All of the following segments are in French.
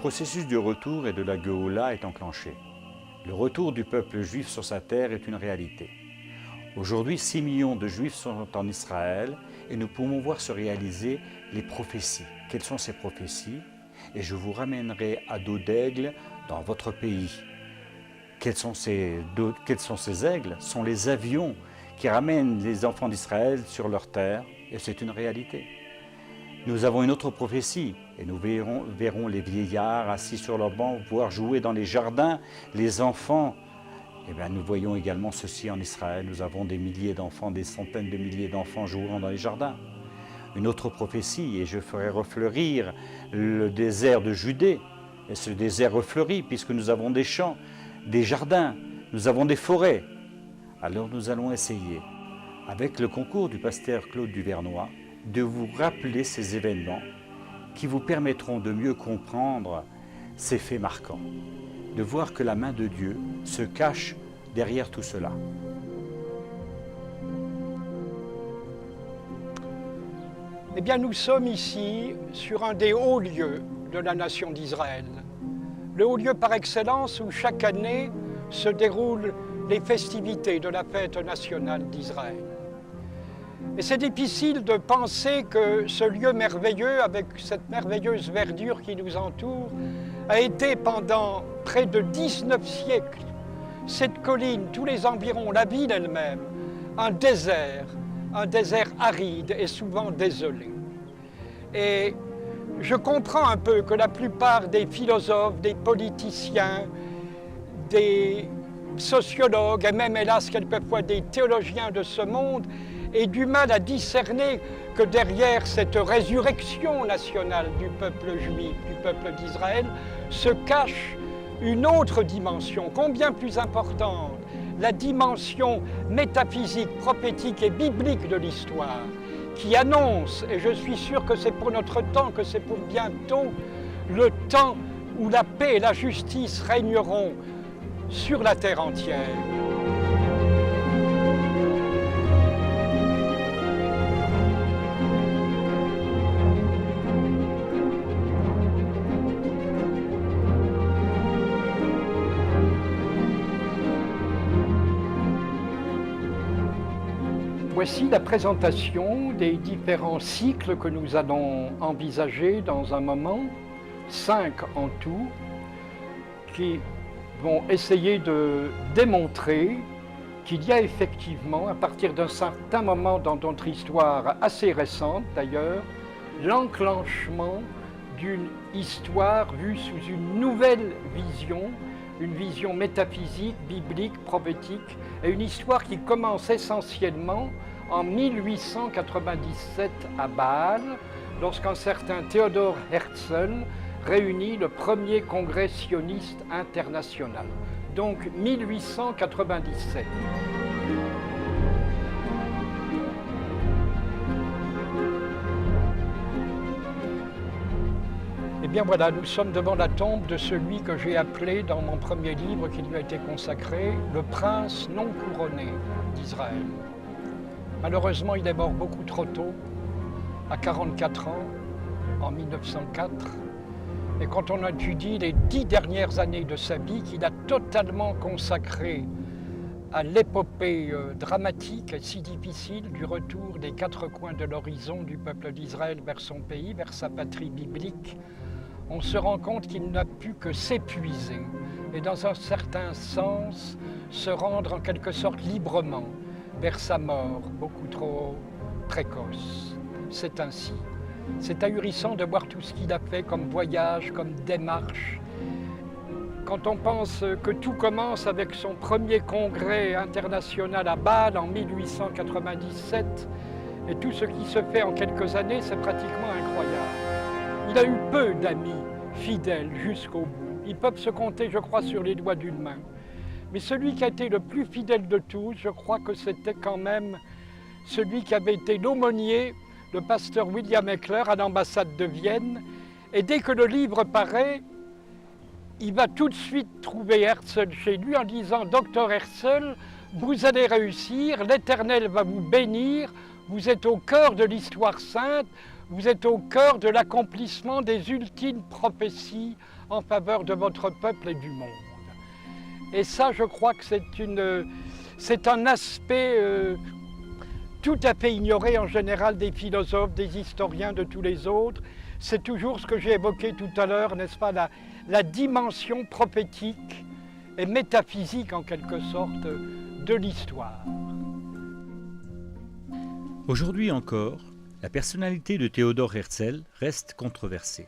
processus du retour et de la Géoula est enclenché. Le retour du peuple juif sur sa terre est une réalité. Aujourd'hui, 6 millions de juifs sont en Israël et nous pouvons voir se réaliser les prophéties. Quelles sont ces prophéties? Et je vous ramènerai à dos d'aigle dans votre pays. Quels sont ces aigles? Ce sont les avions qui ramènent les enfants d'Israël sur leur terre, et c'est une réalité. Nous avons une autre prophétie, et nous verrons les vieillards assis sur leurs bancs, voir jouer dans les jardins les enfants. Eh bien, nous voyons également ceci en Israël. Nous avons des milliers d'enfants, des centaines de milliers d'enfants jouant dans les jardins. Une autre prophétie, et je ferai refleurir le désert de Judée. Et ce désert refleurit, puisque nous avons des champs, des jardins, nous avons des forêts. Alors nous allons essayer, avec le concours du pasteur Claude Duvernois, de vous rappeler ces événements qui vous permettront de mieux comprendre ces faits marquants, de voir que la main de Dieu se cache derrière tout cela. Eh bien, nous sommes ici sur un des hauts lieux de la nation d'Israël. Le haut lieu par excellence où chaque année se déroulent les festivités de la fête nationale d'Israël. Et c'est difficile de penser que ce lieu merveilleux, avec cette merveilleuse verdure qui nous entoure, a été pendant près de 19 siècles, cette colline, tous les environs, la ville elle-même, un désert aride et souvent désolé. Et je comprends un peu que la plupart des philosophes, des politiciens, des sociologues et même hélas quelquefois des théologiens de ce monde aient du mal à discerner que derrière cette résurrection nationale du peuple juif, du peuple d'Israël, se cache une autre dimension, combien plus importante, la dimension métaphysique, prophétique et biblique de l'histoire, qui annonce, et je suis sûr que c'est pour notre temps, que c'est pour bientôt, le temps où la paix et la justice régneront sur la terre entière. Voici la présentation des différents cycles que nous allons envisager dans un moment, 5 en tout, qui vont essayer de démontrer qu'il y a effectivement, à partir d'un certain moment dans notre histoire assez récente d'ailleurs, l'enclenchement d'une histoire vue sous une nouvelle vision, une vision métaphysique, biblique, prophétique, et une histoire qui commence essentiellement en 1897 à Bâle, lorsqu'un certain Theodor Herzl réunit le premier congrès sioniste international. Donc 1897. Eh bien voilà, nous sommes devant la tombe de celui que j'ai appelé dans mon premier livre qui lui a été consacré, le prince non couronné d'Israël. Malheureusement, il est mort beaucoup trop tôt, à 44 ans, en 1904. Et quand on étudie les 10 dernières années de sa vie, qu'il a totalement consacrée à l'épopée dramatique et si difficile du retour des 4 coins de l'horizon du peuple d'Israël vers son pays, vers sa patrie biblique, on se rend compte qu'il n'a pu que s'épuiser et dans un certain sens se rendre en quelque sorte librement vers sa mort beaucoup trop précoce. C'est ainsi. C'est ahurissant de voir tout ce qu'il a fait comme voyage, comme démarche. Quand on pense que tout commence avec son premier congrès international à Bâle en 1897, et tout ce qui se fait en quelques années, c'est pratiquement incroyable. Il a eu peu d'amis fidèles jusqu'au bout. Ils peuvent se compter, je crois, sur les doigts d'une main. Mais celui qui a été le plus fidèle de tous, je crois que c'était quand même celui qui avait été l'aumônier, le pasteur William Eckler à l'ambassade de Vienne. Et dès que le livre paraît, il va tout de suite trouver Herzl chez lui en disant « Docteur Herzl, vous allez réussir, l'Éternel va vous bénir, vous êtes au cœur de l'histoire sainte, vous êtes au cœur de l'accomplissement des ultimes prophéties en faveur de votre peuple et du monde. Et ça, je crois que c'est un aspect tout à fait ignoré en général des philosophes, des historiens, de tous les autres. C'est toujours ce que j'ai évoqué tout à l'heure, n'est-ce pas, la dimension prophétique et métaphysique en quelque sorte de l'histoire. Aujourd'hui encore, la personnalité de Théodore Herzl reste controversée.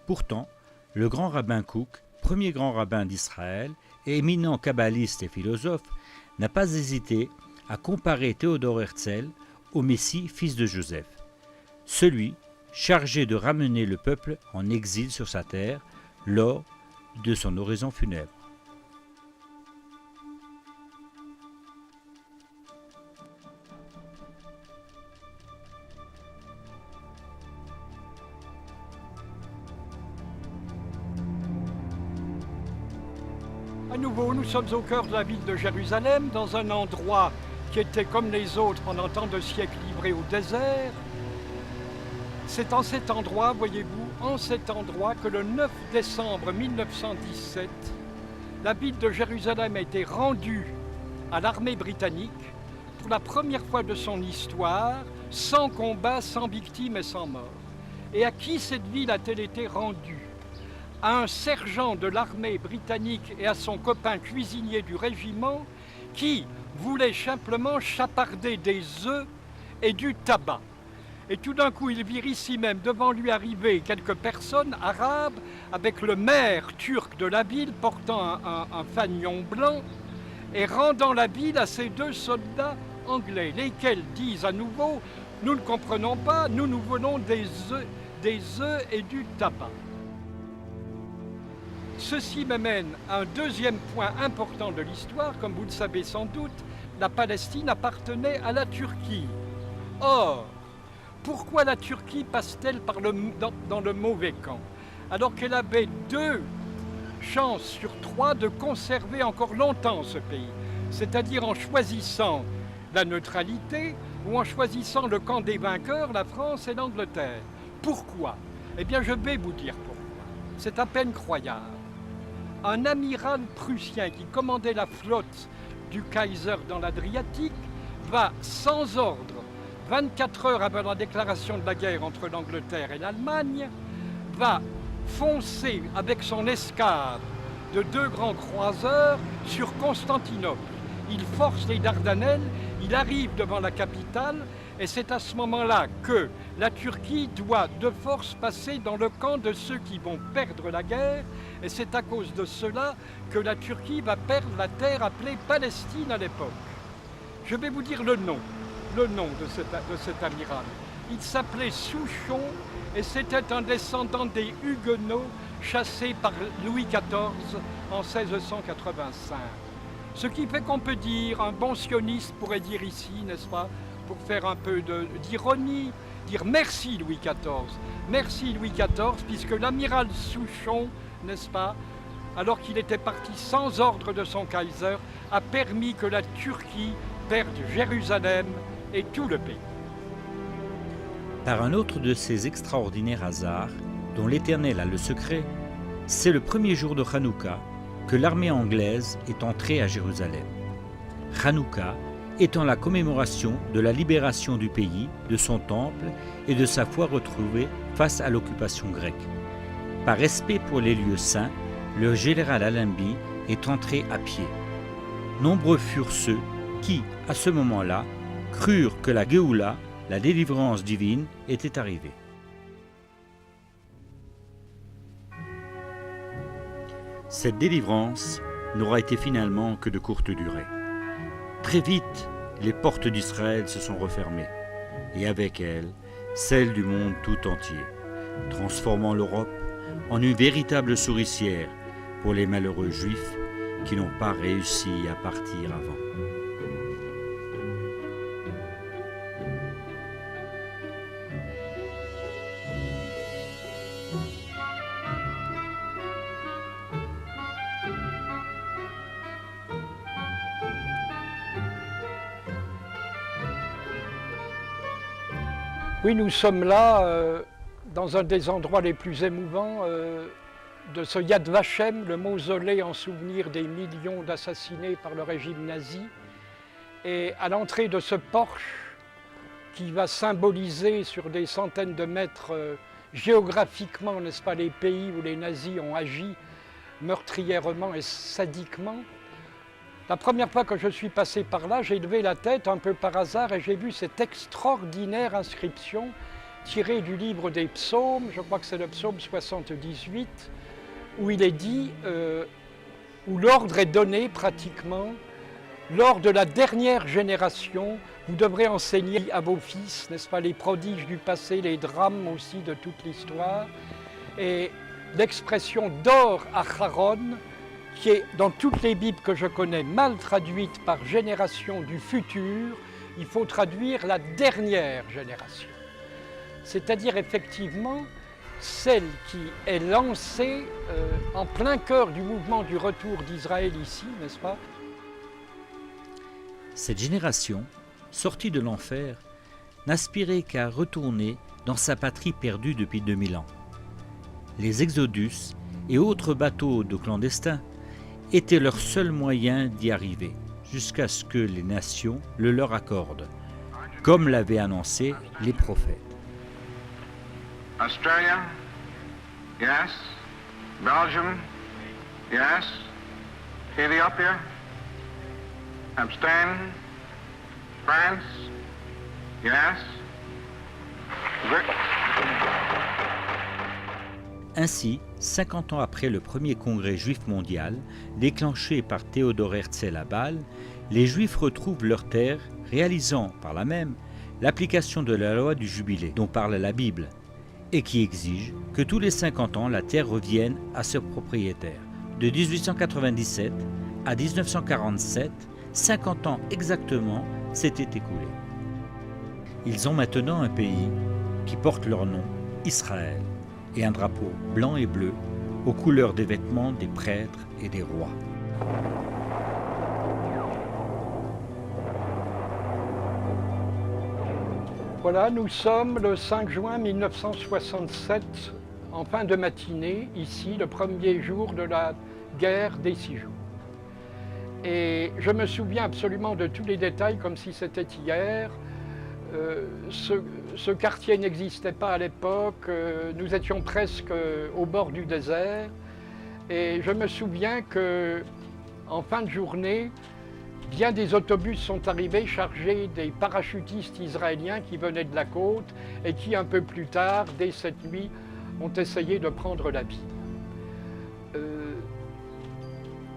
Pourtant, le grand rabbin Kook, premier grand rabbin d'Israël et éminent kabbaliste et philosophe, n'a pas hésité à comparer Théodore Herzl au Messie, fils de Joseph, celui chargé de ramener le peuple en exil sur sa terre lors de son oraison funèbre. À nouveau, nous sommes au cœur de la ville de Jérusalem, dans un endroit qui était comme les autres pendant tant de siècles livré au désert. C'est en cet endroit, voyez-vous, en cet endroit que le 9 décembre 1917, la ville de Jérusalem a été rendue à l'armée britannique pour la première fois de son histoire, sans combat, sans victimes et sans morts. Et à qui cette ville a-t-elle été rendue? À un sergent de l'armée britannique et à son copain cuisinier du régiment qui voulait simplement chaparder des œufs et du tabac. Et tout d'un coup, il vire ici même devant lui arriver quelques personnes arabes avec le maire turc de la ville portant un fanion blanc et rendant la ville à ces deux soldats anglais, lesquels disent à nouveau « Nous ne comprenons pas, nous voulons des œufs et du tabac ». Ceci m'amène à un deuxième point important de l'histoire. Comme vous le savez sans doute, la Palestine appartenait à la Turquie. Or, pourquoi la Turquie passe-t-elle dans le mauvais camp, alors qu'elle avait 2 chances sur 3 de conserver encore longtemps ce pays, c'est-à-dire en choisissant la neutralité ou en choisissant le camp des vainqueurs, la France et l'Angleterre. Pourquoi? Eh bien, je vais vous dire pourquoi. C'est à peine croyable. Un amiral prussien qui commandait la flotte du Kaiser dans l'Adriatique va sans ordre, 24 heures avant la déclaration de la guerre entre l'Angleterre et l'Allemagne, va foncer avec son escadre de 2 grands croiseurs sur Constantinople. Il force les Dardanelles, il arrive devant la capitale et c'est à ce moment-là que la Turquie doit de force passer dans le camp de ceux qui vont perdre la guerre et c'est à cause de cela que la Turquie va perdre la terre appelée Palestine à l'époque. Je vais vous dire le nom de cet amiral. Il s'appelait Souchon et c'était un descendant des Huguenots chassés par Louis XIV en 1685. Ce qui fait qu'on peut dire, un bon sioniste pourrait dire ici, n'est-ce pas, pour faire un peu d'ironie, dire merci Louis XIV, puisque l'amiral Souchon, n'est-ce pas, alors qu'il était parti sans ordre de son Kaiser, a permis que la Turquie perde Jérusalem et tout le pays. Par un autre de ces extraordinaires hasards, dont l'Éternel a le secret, c'est le premier jour de Hanouka que l'armée anglaise est entrée à Jérusalem. Hanouka étant la commémoration de la libération du pays, de son temple et de sa foi retrouvée face à l'occupation grecque. Par respect pour les lieux saints, le général Allenby est entré à pied. Nombreux furent ceux qui, à ce moment-là, crurent que la Géoula, la délivrance divine, était arrivée. Cette délivrance n'aura été finalement que de courte durée. Très vite, les portes d'Israël se sont refermées, et avec elles, celles du monde tout entier, transformant l'Europe en une véritable souricière pour les malheureux Juifs qui n'ont pas réussi à partir avant. Oui, nous sommes là, dans un des endroits les plus émouvants de ce Yad Vashem, le mausolée en souvenir des millions d'assassinés par le régime nazi. Et à l'entrée de ce porche qui va symboliser sur des centaines de mètres géographiquement, n'est-ce pas, les pays où les nazis ont agi meurtrièrement et sadiquement. La première fois que je suis passé par là, j'ai levé la tête un peu par hasard et j'ai vu cette extraordinaire inscription tirée du livre des psaumes, je crois que c'est le psaume 78, où il est dit, où l'ordre est donné pratiquement, lors de la dernière génération, vous devrez enseigner à vos fils, n'est-ce pas, les prodiges du passé, les drames aussi de toute l'histoire. Et l'expression d'or acharon, qui est dans toutes les Bibles que je connais mal traduite par génération du futur, il faut traduire la dernière génération. C'est-à-dire effectivement celle qui est lancée en plein cœur du mouvement du retour d'Israël ici, n'est-ce pas? Cette génération, sortie de l'enfer, n'aspirait qu'à retourner dans sa patrie perdue depuis 2000 ans. Les exodus et autres bateaux de clandestins étaient leur seul moyen d'y arriver, jusqu'à ce que les nations le leur accordent, comme l'avaient annoncé les prophètes. Australia, yes. Belgium, yes. Ethiopia, abstain. France, yes. Ainsi, 50 ans après le premier congrès juif mondial, déclenché par Théodore Herzl à Bâle, les Juifs retrouvent leur terre, réalisant par là même l'application de la loi du jubilé dont parle la Bible, et qui exige que tous les 50 ans la terre revienne à ses propriétaires. De 1897 à 1947, 50 ans exactement s'étaient écoulés. Ils ont maintenant un pays qui porte leur nom, Israël, et un drapeau blanc et bleu aux couleurs des vêtements des prêtres et des rois. Voilà, nous sommes le 5 juin 1967, en fin de matinée, ici, le premier jour de la guerre des 6 jours. Et je me souviens absolument de tous les détails comme si c'était hier. Ce quartier n'existait pas à l'époque, nous étions presque au bord du désert. Et je me souviens qu'en fin de journée, bien des autobus sont arrivés chargés des parachutistes israéliens qui venaient de la côte et qui, un peu plus tard, dès cette nuit, ont essayé de prendre la vie.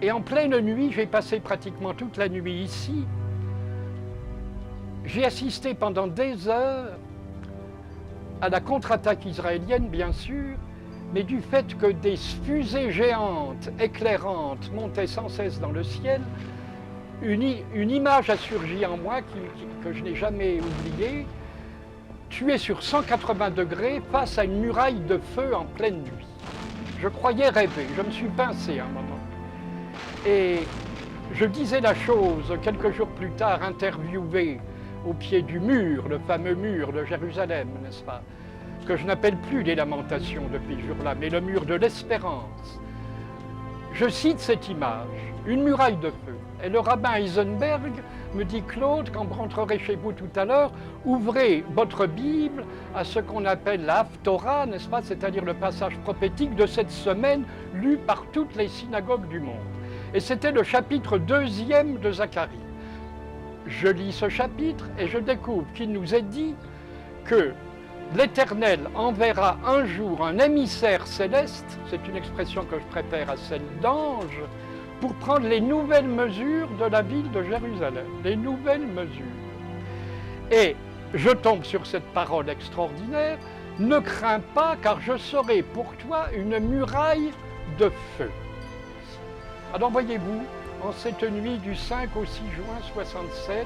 Et en pleine nuit, j'ai passé pratiquement toute la nuit ici. J'ai assisté pendant des heures à la contre-attaque israélienne, bien sûr, mais du fait que des fusées géantes, éclairantes, montaient sans cesse dans le ciel, une image a surgi en moi que je n'ai jamais oubliée, tué sur 180 degrés face à une muraille de feu en pleine nuit. Je croyais rêver, je me suis pincé un moment. Et je disais la chose quelques jours plus tard, interviewé au pied du mur, le fameux mur de Jérusalem, n'est-ce pas, que je n'appelle plus les lamentations depuis ce jour-là, mais le mur de l'espérance. Je cite cette image, une muraille de feu. Et le rabbin Eisenberg me dit, Claude, quand vous rentrerez chez vous tout à l'heure, ouvrez votre Bible à ce qu'on appelle la Haftorah, n'est-ce pas, c'est-à-dire le passage prophétique de cette semaine lu par toutes les synagogues du monde. Et c'était le chapitre 2e de Zacharie. Je lis ce chapitre et je découvre qu'il nous est dit que l'Éternel enverra un jour un émissaire céleste, c'est une expression que je préfère à celle d'ange, pour prendre les nouvelles mesures de la ville de Jérusalem, les nouvelles mesures. Et je tombe sur cette parole extraordinaire, ne crains pas car je serai pour toi une muraille de feu. Alors voyez-vous, en cette nuit du 5 au 6 juin 67,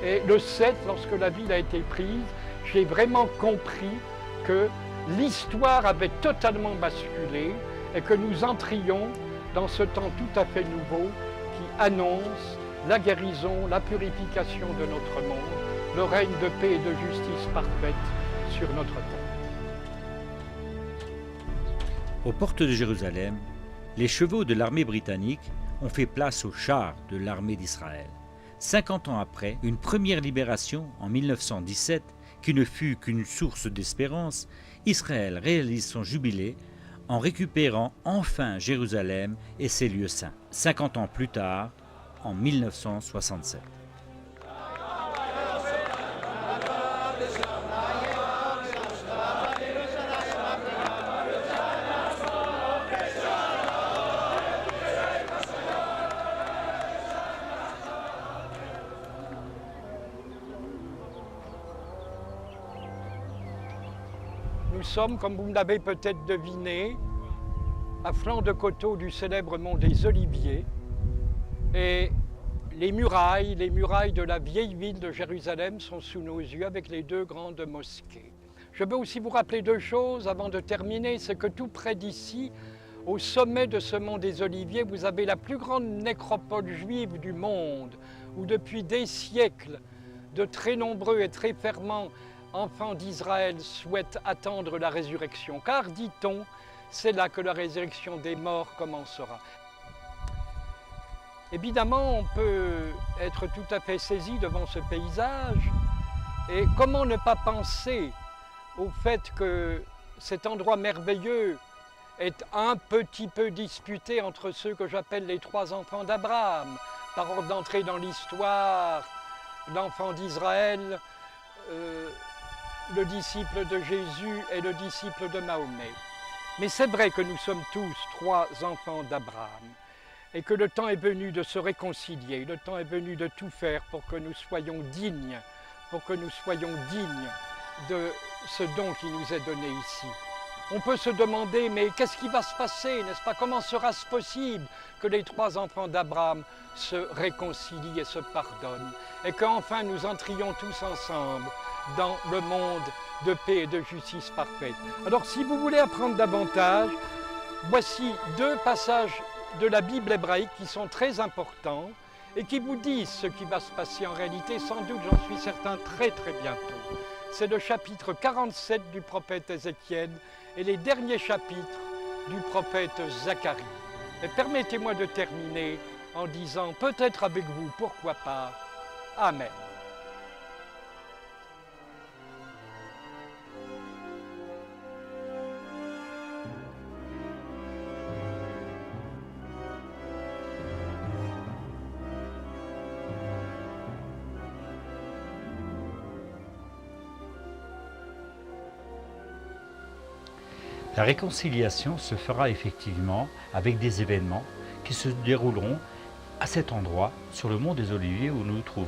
et le 7, lorsque la ville a été prise, j'ai vraiment compris que l'histoire avait totalement basculé et que nous entrions dans ce temps tout à fait nouveau qui annonce la guérison, la purification de notre monde, le règne de paix et de justice parfaite sur notre terre. Aux portes de Jérusalem, les chevaux de l'armée britannique ont fait place aux chars de l'armée d'Israël. 50 ans après, une première libération en 1917, qui ne fut qu'une source d'espérance, Israël réalise son jubilé en récupérant enfin Jérusalem et ses lieux saints, 50 ans plus tard, en 1967. Nous sommes, comme vous me l'avez peut-être deviné, à flanc de coteau du célèbre mont des Oliviers. Et les murailles de la vieille ville de Jérusalem sont sous nos yeux avec les deux grandes mosquées. Je veux aussi vous rappeler deux choses avant de terminer, c'est que tout près d'ici, au sommet de ce mont des Oliviers, vous avez la plus grande nécropole juive du monde, où depuis des siècles, de très nombreux et très fervents enfants d'Israël souhaitent attendre la résurrection, car, dit-on, c'est là que la résurrection des morts commencera. Évidemment, on peut être tout à fait saisi devant ce paysage, et comment ne pas penser au fait que cet endroit merveilleux est un petit peu disputé entre ceux que j'appelle les trois enfants d'Abraham, par ordre d'entrée dans l'histoire, l'enfant d'Israël, le disciple de Jésus et le disciple de Mahomet. Mais c'est vrai que nous sommes tous trois enfants d'Abraham et que le temps est venu de se réconcilier, le temps est venu de tout faire pour que nous soyons dignes, de ce don qui nous est donné ici. On peut se demander, mais qu'est-ce qui va se passer, n'est-ce pas? Comment sera-ce possible que les trois enfants d'Abraham se réconcilient et se pardonnent et qu'enfin nous entrions tous ensemble dans le monde de paix et de justice parfaite? Alors si vous voulez apprendre davantage, voici deux passages de la Bible hébraïque qui sont très importants et qui vous disent ce qui va se passer en réalité, sans doute, j'en suis certain, très très bientôt. C'est le chapitre 47 du prophète Ézéchiel et les derniers chapitres du prophète Zacharie. Et permettez-moi de terminer en disant, peut-être avec vous, pourquoi pas, Amen. La réconciliation se fera effectivement avec des événements qui se dérouleront à cet endroit, sur le mont des Oliviers où nous nous trouvons.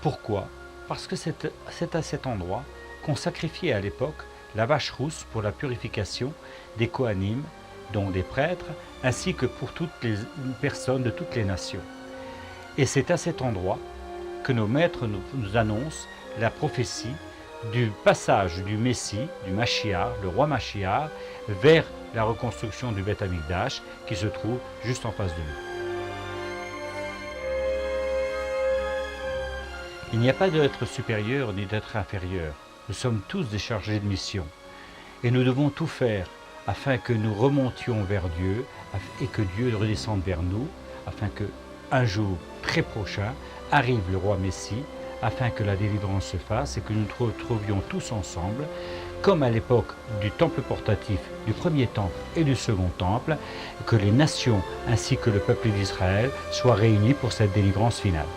Pourquoi? Parce que c'est à cet endroit qu'on sacrifiait à l'époque la vache rousse pour la purification des Kohanim, dont les prêtres, ainsi que pour toutes les personnes de toutes les nations. Et c'est à cet endroit que nos maîtres nous annoncent la prophétie du passage du Messie, du Mashiach, le roi Mashiach, vers la reconstruction du Beth Amikdash qui se trouve juste en face de nous. Il n'y a pas d'être supérieur ni d'être inférieur. Nous sommes tous des chargés de mission. Et nous devons tout faire afin que nous remontions vers Dieu et que Dieu redescende vers nous, afin que un jour très prochain arrive le roi Messie, afin que la délivrance se fasse et que nous nous retrouvions tous ensemble, comme à l'époque du temple portatif, du premier temple et du second temple, que les nations ainsi que le peuple d'Israël soient réunis pour cette délivrance finale.